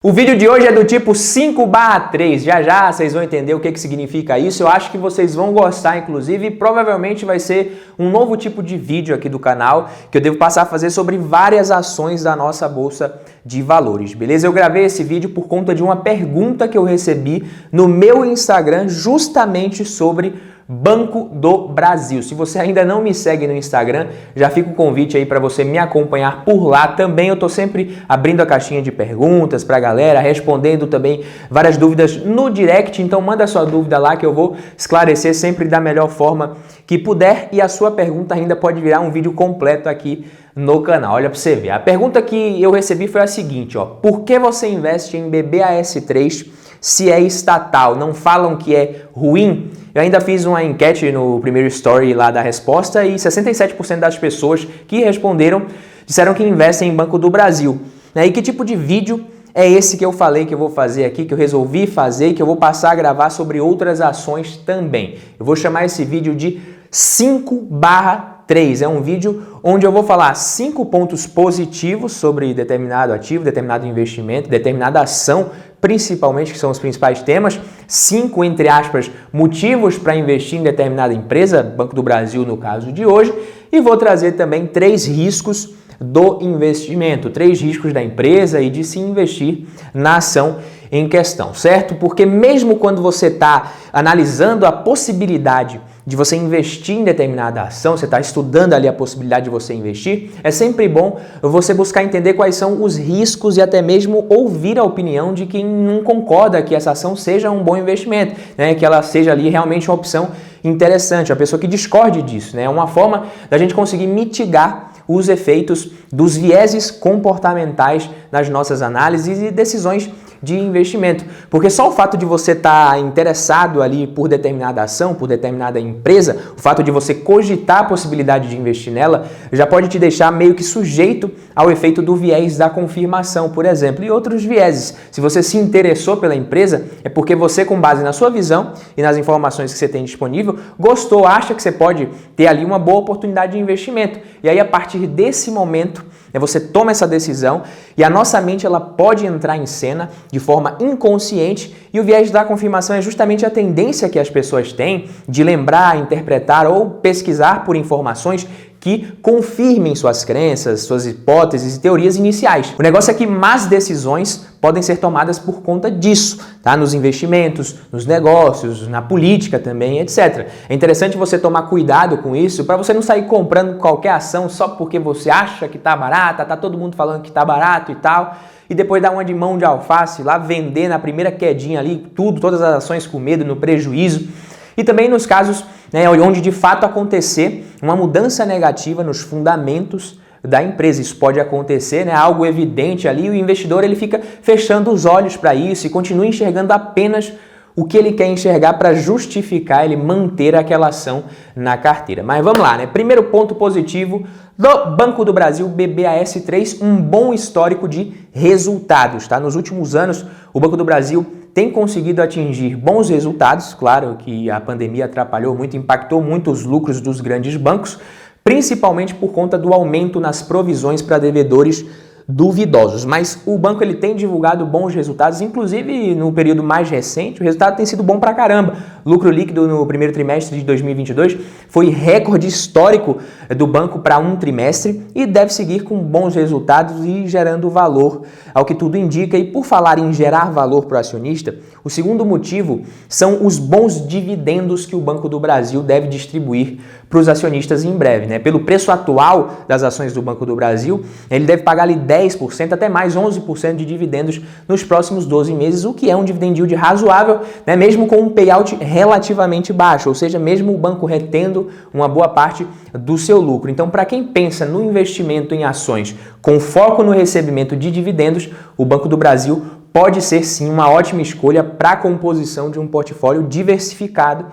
O vídeo de hoje é do tipo 5/3, já vocês vão entender o que significa isso. Eu acho que vocês vão gostar, inclusive, e provavelmente vai ser um novo tipo de vídeo aqui do canal que eu devo passar a fazer sobre várias ações da nossa Bolsa de Valores, beleza? Eu gravei esse vídeo por conta de uma pergunta que eu recebi no meu Instagram justamente sobre Banco do Brasil. Se você ainda não me segue no Instagram, já fica o convite aí para você me acompanhar por lá. Também eu tô sempre abrindo a caixinha de perguntas para a galera, respondendo também várias dúvidas no direct, então manda sua dúvida lá que eu vou esclarecer sempre da melhor forma que puder e a sua pergunta ainda pode virar um vídeo completo aqui no canal. Olha para você ver. A pergunta que eu recebi foi a seguinte, ó: por que você investe em BBAS3 se é estatal? Não falam que é ruim? Eu ainda fiz uma enquete no primeiro story lá da resposta e 67% das pessoas que responderam disseram que investem em Banco do Brasil. E que tipo de vídeo é esse que eu falei que eu vou fazer aqui, que eu resolvi fazer e que eu vou passar a gravar sobre outras ações também? Eu vou chamar esse vídeo de 5/3. É um vídeo onde eu vou falar 5 pontos positivos sobre determinado ativo, determinado investimento, determinada ação, principalmente, que são os principais temas, 5, entre aspas, motivos para investir em determinada empresa, Banco do Brasil no caso de hoje, e vou trazer também 3 riscos do investimento, 3 riscos da empresa e de se investir na ação em questão, certo? Porque mesmo quando você está analisando a possibilidade de você investir em determinada ação, você está estudando ali a possibilidade de você investir, é sempre bom você buscar entender quais são os riscos e até mesmo ouvir a opinião de quem não concorda que essa ação seja um bom investimento, né? Que ela seja ali realmente uma opção interessante, a pessoa que discorde disso, né? É uma forma da gente conseguir mitigar os efeitos dos vieses comportamentais nas nossas análises e decisões de investimento. Porque só o fato de você estar interessado ali por determinada ação, por determinada empresa, o fato de você cogitar a possibilidade de investir nela, já pode te deixar meio que sujeito ao efeito do viés da confirmação, por exemplo, e outros vieses. Se você se interessou pela empresa, é porque você, com base na sua visão e nas informações que você tem disponível, gostou, acha que você pode ter ali uma boa oportunidade de investimento. E aí, a partir desse momento, você toma essa decisão e a nossa mente ela pode entrar em cena de forma inconsciente, e o viés da confirmação é justamente a tendência que as pessoas têm de lembrar, interpretar ou pesquisar por informações que confirmem suas crenças, suas hipóteses e teorias iniciais. O negócio é que más decisões podem ser tomadas por conta disso, tá? Nos investimentos, nos negócios, na política também, etc. É interessante você tomar cuidado com isso para você não sair comprando qualquer ação só porque você acha que tá barata, tá todo mundo falando que tá barato e tal, e depois dar uma de mão de alface lá, vender na primeira quedinha ali, todas as ações com medo, no prejuízo. E também nos casos, né, onde de fato acontecer uma mudança negativa nos fundamentos da empresa. Isso pode acontecer, né, algo evidente ali, e o investidor ele fica fechando os olhos para isso e continua enxergando apenas o que ele quer enxergar para justificar ele manter aquela ação na carteira. Mas vamos lá, né? Primeiro ponto positivo do Banco do Brasil, BBAS3, um bom histórico de resultados, tá? Nos últimos anos, o Banco do Brasil tem conseguido atingir bons resultados. Claro que a pandemia atrapalhou muito, impactou muito os lucros dos grandes bancos, principalmente por conta do aumento nas provisões para devedores duvidosos, mas o banco ele tem divulgado bons resultados, inclusive no período mais recente o resultado tem sido bom pra caramba. Lucro líquido no primeiro trimestre de 2022 foi recorde histórico do banco para um trimestre e deve seguir com bons resultados e gerando valor, ao que tudo indica. E por falar em gerar valor para o acionista, o segundo motivo são os bons dividendos que o Banco do Brasil deve distribuir para os acionistas em breve, né? Pelo preço atual das ações do Banco do Brasil, ele deve pagar ali 10%, até mais 11% de dividendos nos próximos 12 meses, o que é um dividend yield razoável, né? Mesmo com um payout relativamente baixo, ou seja, mesmo o banco retendo uma boa parte do seu lucro. Então, para quem pensa no investimento em ações com foco no recebimento de dividendos, o Banco do Brasil pode ser sim uma ótima escolha para a composição de um portfólio diversificado.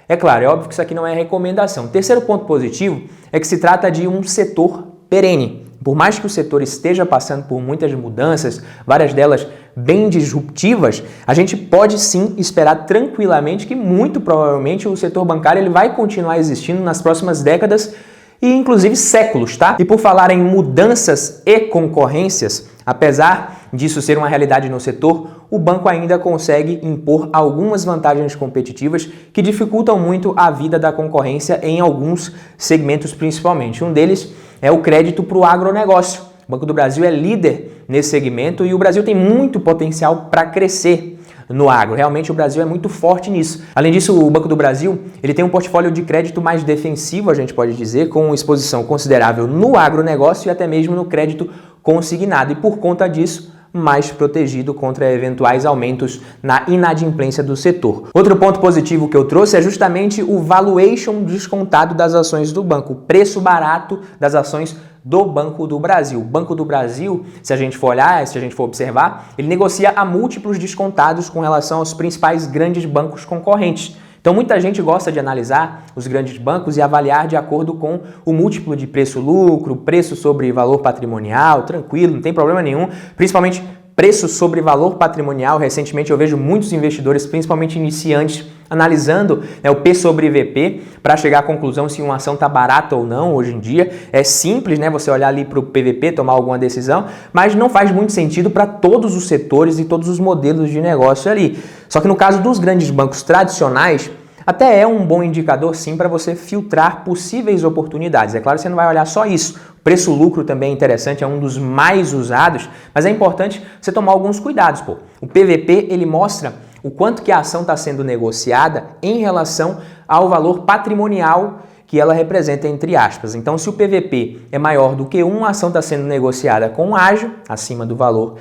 É claro, é óbvio que isso aqui não é recomendação. Terceiro ponto positivo é que se trata de um setor perene. Por mais que o setor esteja passando por muitas mudanças, várias delas bem disruptivas, a gente pode sim esperar tranquilamente que muito provavelmente o setor bancário ele vai continuar existindo nas próximas décadas e inclusive séculos, tá? E por falar em mudanças e concorrências, Apesar disso ser uma realidade no setor, o banco ainda consegue impor algumas vantagens competitivas que dificultam muito a vida da concorrência em alguns segmentos principalmente. Um deles é o crédito para o agronegócio. O Banco do Brasil é líder nesse segmento e o Brasil tem muito potencial para crescer no agro. Realmente o Brasil é muito forte nisso. Além disso, o Banco do Brasil ele tem um portfólio de crédito mais defensivo, a gente pode dizer, com exposição considerável no agronegócio e até mesmo no crédito consignado. E por conta disso, mais protegido contra eventuais aumentos na inadimplência do setor. Outro ponto positivo que eu trouxe é justamente o valuation descontado das ações do banco, o preço barato das ações do Banco do Brasil. O Banco do Brasil, se a gente for olhar, se a gente for observar, ele negocia a múltiplos descontados com relação aos principais grandes bancos concorrentes. Então muita gente gosta de analisar os grandes bancos e avaliar de acordo com o múltiplo de preço-lucro, preço sobre valor patrimonial, tranquilo, não tem problema nenhum, principalmente preço sobre valor patrimonial. Recentemente eu vejo muitos investidores, principalmente iniciantes, analisando o P sobre VP para chegar à conclusão se uma ação está barata ou não hoje em dia. É simples, você olhar ali para o PVP, tomar alguma decisão, mas não faz muito sentido para todos os setores e todos os modelos de negócio ali. Só que no caso dos grandes bancos tradicionais, até é um bom indicador sim para você filtrar possíveis oportunidades. É claro que você não vai olhar só isso. O preço-lucro também é interessante, é um dos mais usados, mas é importante você tomar alguns cuidados. O PVP ele mostra o quanto que a ação está sendo negociada em relação ao valor patrimonial que ela representa, entre aspas. Então, se o PVP é maior do que 1, a ação está sendo negociada com ágio, acima do valor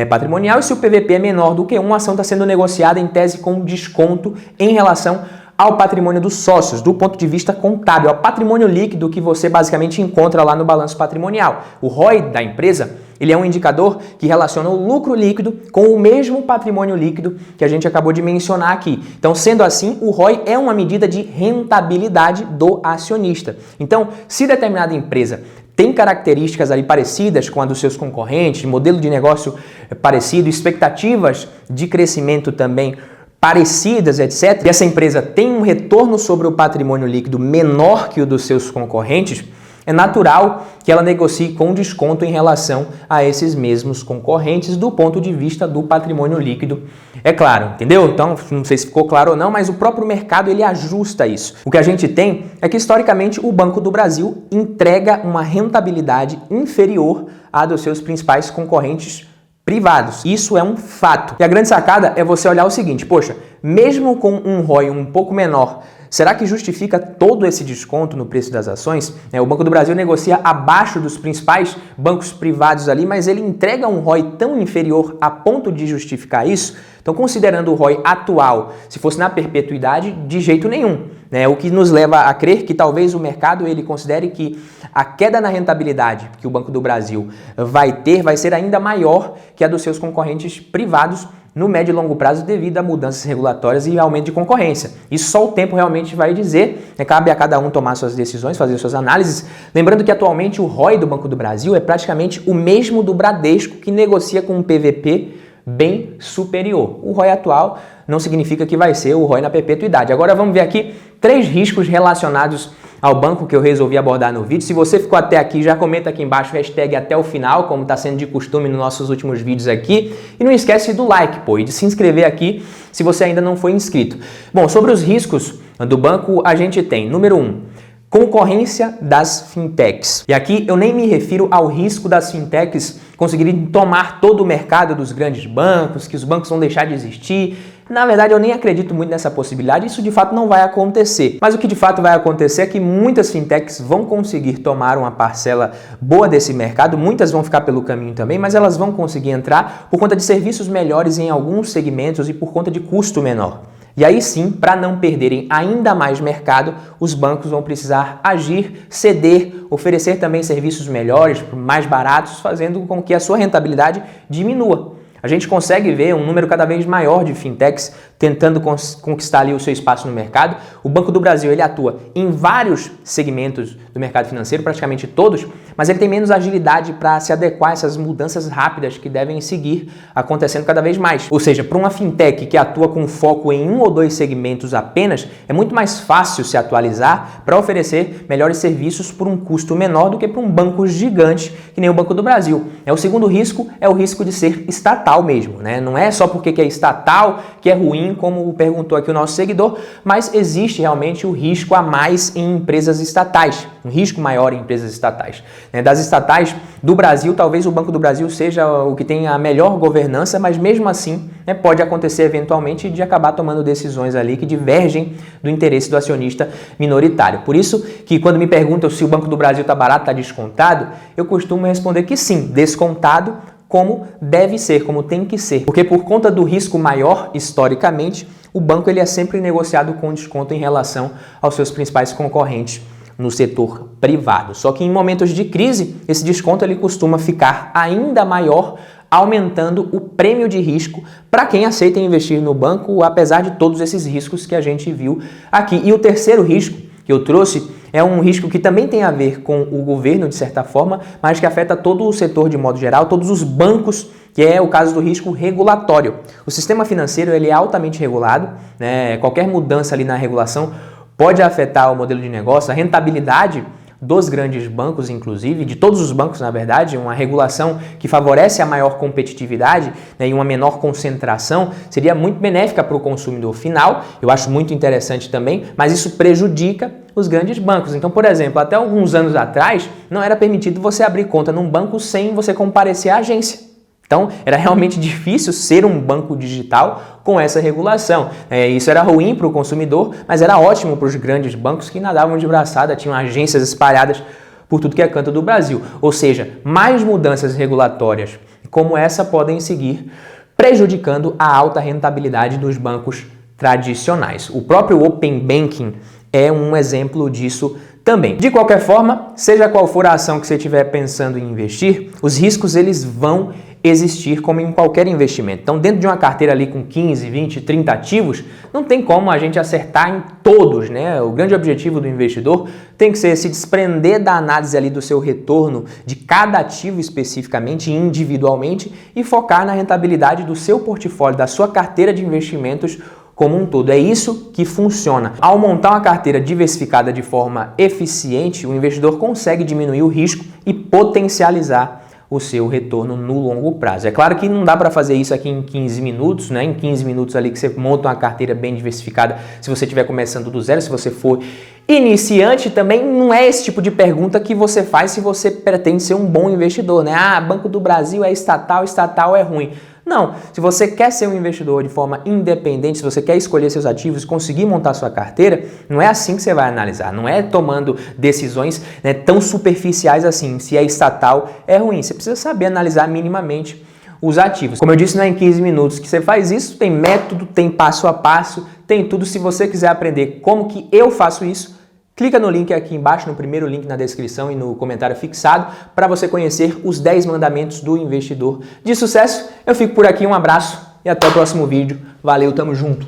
patrimonial, e se o PVP é menor do que 1, a ação está sendo negociada em tese com desconto em relação ao patrimônio dos sócios, do ponto de vista contábil, ao patrimônio líquido que você basicamente encontra lá no balanço patrimonial. O ROI da empresa, ele é um indicador que relaciona o lucro líquido com o mesmo patrimônio líquido que a gente acabou de mencionar aqui. Então, sendo assim, o ROI é uma medida de rentabilidade do acionista. Então, se determinada empresa tem características ali parecidas com a dos seus concorrentes, modelo de negócio parecido, expectativas de crescimento também parecidas, etc., e essa empresa tem um retorno sobre o patrimônio líquido menor que o dos seus concorrentes, é natural que ela negocie com desconto em relação a esses mesmos concorrentes do ponto de vista do patrimônio líquido. É claro, entendeu? Então, não sei se ficou claro ou não, mas o próprio mercado ele ajusta isso. O que a gente tem é que, historicamente, o Banco do Brasil entrega uma rentabilidade inferior à dos seus principais concorrentes privados. Isso é um fato. E a grande sacada é você olhar o seguinte, poxa, mesmo com um ROI um pouco menor, será que justifica todo esse desconto no preço das ações? O Banco do Brasil negocia abaixo dos principais bancos privados ali, mas ele entrega um ROI tão inferior a ponto de justificar isso? Então, considerando o ROI atual, se fosse na perpetuidade, de jeito nenhum. O que nos leva a crer que talvez o mercado ele considere que a queda na rentabilidade que o Banco do Brasil vai ser ainda maior que a dos seus concorrentes privados no médio e longo prazo devido a mudanças regulatórias e aumento de concorrência. Isso só o tempo realmente vai dizer, cabe a cada um tomar suas decisões, fazer suas análises. Lembrando que atualmente o ROI do Banco do Brasil é praticamente o mesmo do Bradesco, que negocia com um PVP bem superior. O ROI atual não significa que vai ser o ROI na perpetuidade. Agora vamos ver aqui 3 riscos relacionados ao banco que eu resolvi abordar no vídeo. Se você ficou até aqui, já comenta aqui embaixo, hashtag até o final, como está sendo de costume nos nossos últimos vídeos aqui. E não esquece do like, e de se inscrever aqui se você ainda não foi inscrito. Bom, sobre os riscos do banco, a gente tem, número 1, concorrência das fintechs. E aqui eu nem me refiro ao risco das fintechs conseguirem tomar todo o mercado dos grandes bancos, que os bancos vão deixar de existir. Na verdade, eu nem acredito muito nessa possibilidade, isso de fato não vai acontecer. Mas o que de fato vai acontecer é que muitas fintechs vão conseguir tomar uma parcela boa desse mercado, muitas vão ficar pelo caminho também, mas elas vão conseguir entrar por conta de serviços melhores em alguns segmentos e por conta de custo menor. E aí sim, para não perderem ainda mais mercado, os bancos vão precisar agir, ceder, oferecer também serviços melhores, mais baratos, fazendo com que a sua rentabilidade diminua. A gente consegue ver um número cada vez maior de fintechs tentando conquistar ali o seu espaço no mercado. O Banco do Brasil, ele atua em vários segmentos do mercado financeiro, praticamente todos, mas ele tem menos agilidade para se adequar a essas mudanças rápidas que devem seguir acontecendo cada vez mais. Ou seja, para uma fintech que atua com foco em um ou dois segmentos apenas, é muito mais fácil se atualizar para oferecer melhores serviços por um custo menor do que para um banco gigante que nem o Banco do Brasil. O segundo risco é o risco de ser estatal mesmo, né? Não é só porque é estatal que é ruim, como perguntou aqui o nosso seguidor, mas existe realmente o risco a mais em empresas estatais, um risco maior em empresas estatais. Das estatais do Brasil, talvez o Banco do Brasil seja o que tem a melhor governança, mas mesmo assim pode acontecer eventualmente de acabar tomando decisões ali que divergem do interesse do acionista minoritário. Por isso que quando me perguntam se o Banco do Brasil está barato, está descontado, eu costumo responder que sim, descontado, como deve ser, como tem que ser. Porque por conta do risco maior, historicamente, o banco ele é sempre negociado com desconto em relação aos seus principais concorrentes no setor privado. Só que em momentos de crise, esse desconto ele costuma ficar ainda maior, aumentando o prêmio de risco para quem aceita investir no banco, apesar de todos esses riscos que a gente viu aqui. E o terceiro risco que eu trouxe é um risco que também tem a ver com o governo, de certa forma, mas que afeta todo o setor de modo geral, todos os bancos, que é o caso do risco regulatório. O sistema financeiro ele é altamente regulado, né? Qualquer mudança ali na regulação pode afetar o modelo de negócio, a rentabilidade dos grandes bancos, inclusive, de todos os bancos, na verdade. Uma regulação que favorece a maior competitividade, né, e uma menor concentração seria muito benéfica para o consumidor final. Eu acho muito interessante também, mas isso prejudica os grandes bancos. Então, por exemplo, até alguns anos atrás, não era permitido você abrir conta num banco sem você comparecer à agência. Então, era realmente difícil ser um banco digital com essa regulação. Isso era ruim para o consumidor, mas era ótimo para os grandes bancos que nadavam de braçada, tinham agências espalhadas por tudo que é canto do Brasil. Ou seja, mais mudanças regulatórias como essa podem seguir prejudicando a alta rentabilidade dos bancos tradicionais. O próprio Open Banking é um exemplo disso também. De qualquer forma, seja qual for a ação que você estiver pensando em investir, os riscos eles vão existir como em qualquer investimento. Então, dentro de uma carteira ali com 15, 20, 30 ativos, não tem como a gente acertar em todos, né? O grande objetivo do investidor tem que ser se desprender da análise ali do seu retorno de cada ativo especificamente, individualmente, e focar na rentabilidade do seu portfólio, da sua carteira de investimentos como um todo. É isso que funciona. Ao montar uma carteira diversificada de forma eficiente, o investidor consegue diminuir o risco e potencializar o seu retorno no longo prazo. É claro que não dá para fazer isso aqui em 15 minutos, né? Em 15 minutos ali que você monta uma carteira bem diversificada, se você estiver começando do zero, se você for iniciante, também não é esse tipo de pergunta que você faz se você pretende ser um bom investidor, né? Ah, Banco do Brasil é estatal, estatal é ruim. Não, se você quer ser um investidor de forma independente, se você quer escolher seus ativos, conseguir montar sua carteira, não é assim que você vai analisar, não é tomando decisões, né, tão superficiais assim, se é estatal é ruim. Você precisa saber analisar minimamente os ativos. Como eu disse, não é em 15 minutos que você faz isso, tem método, tem passo a passo, tem tudo. Se você quiser aprender como que eu faço isso, clica no link aqui embaixo, no primeiro link na descrição e no comentário fixado, para você conhecer os 10 mandamentos do investidor de sucesso. Eu fico por aqui, um abraço e até o próximo vídeo. Valeu, tamo junto!